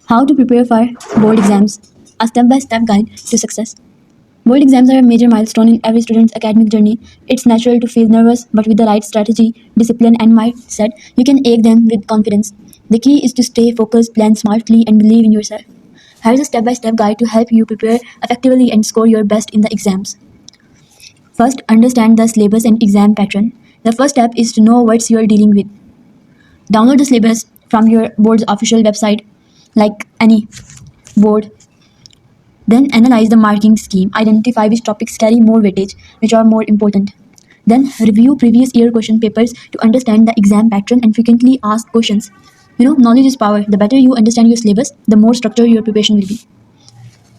How to prepare for board exams, a step-by-step guide to success. Board exams are a major milestone in every student's academic journey. It's natural to feel nervous, but with the right strategy, discipline, and mindset, you can ache them with confidence. The key is to stay focused, plan smartly, and believe in yourself. Here's a step-by-step guide to help you prepare effectively and score your best in the exams. First, understand the syllabus and exam pattern. The first step is to know what you are dealing with. Download the syllabus from your board's official website, like any board. Then analyze the marking scheme. Identify which topics carry more weightage, which are more important. Then review previous year question papers to understand the exam pattern and frequently asked questions. Knowledge is power. The better you understand your syllabus, the more structured your preparation will be.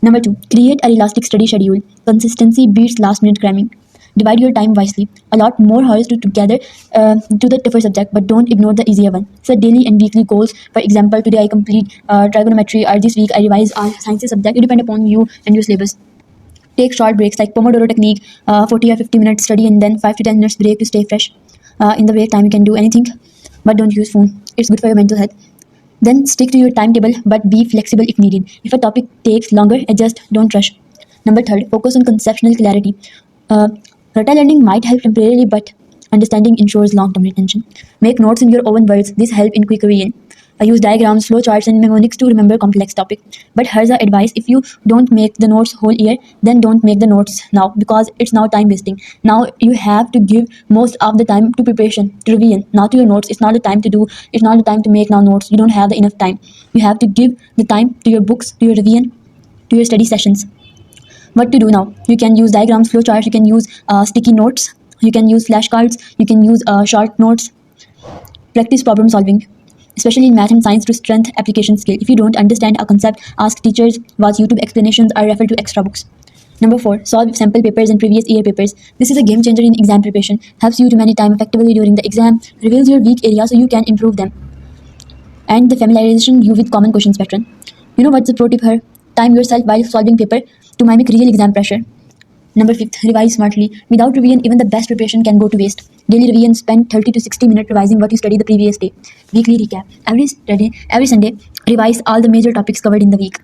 Number two, create a realistic study schedule. Consistency beats last minute cramming. Divide your time wisely. Allot more hours to together to the tougher subject, but don't ignore the easier one. Set daily and weekly goals. For example, today I complete trigonometry, or this week I revise our sciences subject. It depends upon you and your syllabus. Take short breaks like Pomodoro technique, 40 or 50 minutes study and then 5 to 10 minutes break to stay fresh. In the break time, you can do anything, but don't use phone. It's good for your mental health. Then stick to your timetable, but be flexible if needed. If a topic takes longer, adjust, don't rush. Number third, focus on conceptual clarity. Uh, Rota learning might help temporarily, but understanding ensures long-term retention. Make notes in your own words. This help in quick revision. Use diagrams, flowcharts, and mnemonics to remember complex topic. But here's the advice: if you don't make the notes whole year, then don't make the notes now, because it's now time wasting. Now you have to give most of the time to preparation, to revision, not to your notes. It's not the time to do. It's not the time to make now notes. You don't have the enough time. You have to give the time to your books, to your revision, to your study sessions. What to do now? You can use diagrams, flowcharts. You can use sticky notes. You can use flashcards. You can use short notes. Practice problem solving, especially in math and science, to strengthen application skill. If you don't understand a concept, ask teachers, watch YouTube explanations, or refer to extra books. Number four, solve sample papers and previous year papers. This is a game changer in exam preparation. Helps you to manage time effectively during the exam, reveals your weak areas so you can improve them, and the familiarization you with common questions pattern. You know what's the pro tip here? Time yourself while solving paper to mimic real exam pressure. Number fifth, revise smartly. Without revision, even the best preparation can go to waste. Daily revision: spend 30 to 60 minutes revising what you studied the previous day. Weekly recap. Every Sunday, revise all the major topics covered in the week.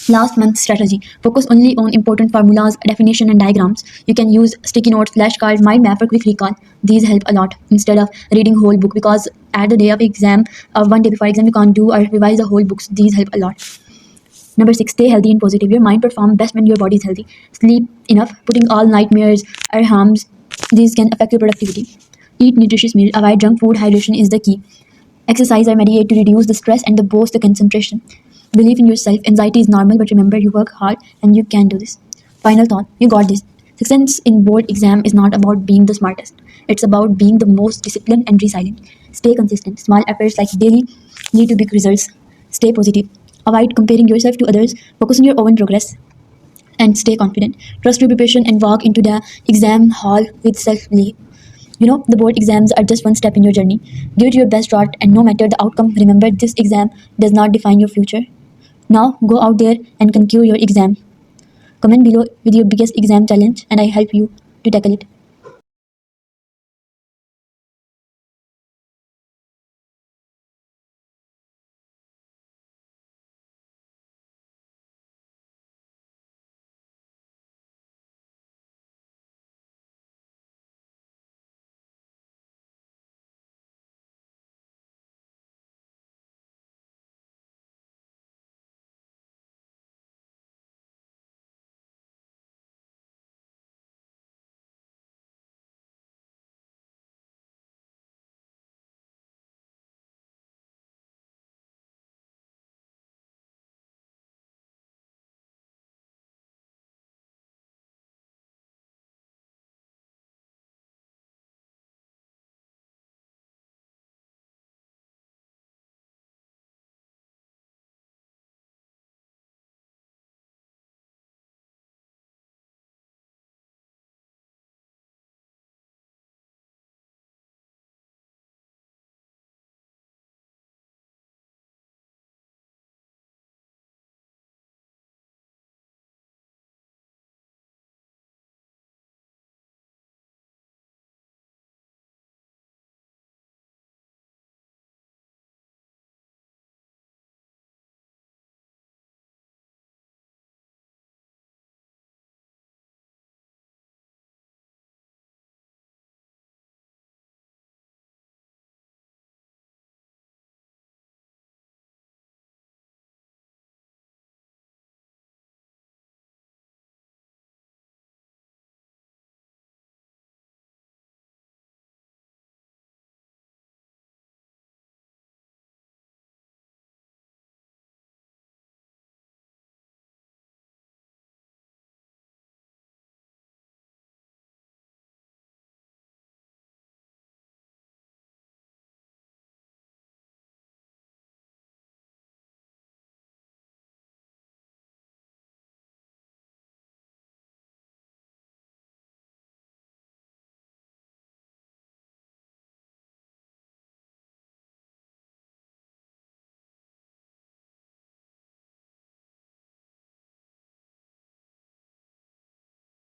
Last month strategy: focus only on important formulas, definition, and diagrams. You can use sticky notes, flashcards, mind map, or quick recall. These help a lot instead of reading whole book, because at the day of exam, one day before exam, you can't do or revise the whole books. These help a lot. Number six, stay healthy and positive. Your mind performs best when your body is healthy. Sleep enough. Putting all nightmares or harms, these can affect your productivity. Eat nutritious meal. Avoid junk food. Hydration is the key. Exercise or meditate to reduce the stress and boost the concentration. Believe in yourself. Anxiety is normal, but remember, you work hard and you can do this. Final thought: you got this. Success in board exam is not about being the smartest. It's about being the most disciplined and resilient. Stay consistent. Small efforts like daily lead to big results. Stay positive. Avoid comparing yourself to others. Focus on your own progress and stay confident. Trust your preparation and walk into the exam hall with self-belief. The board exams are just one step in your journey. Give it your best shot, and no matter the outcome, remember, this exam does not define your future. Now go out there and conquer your exam. Comment below with your biggest exam challenge, and I help you to tackle it.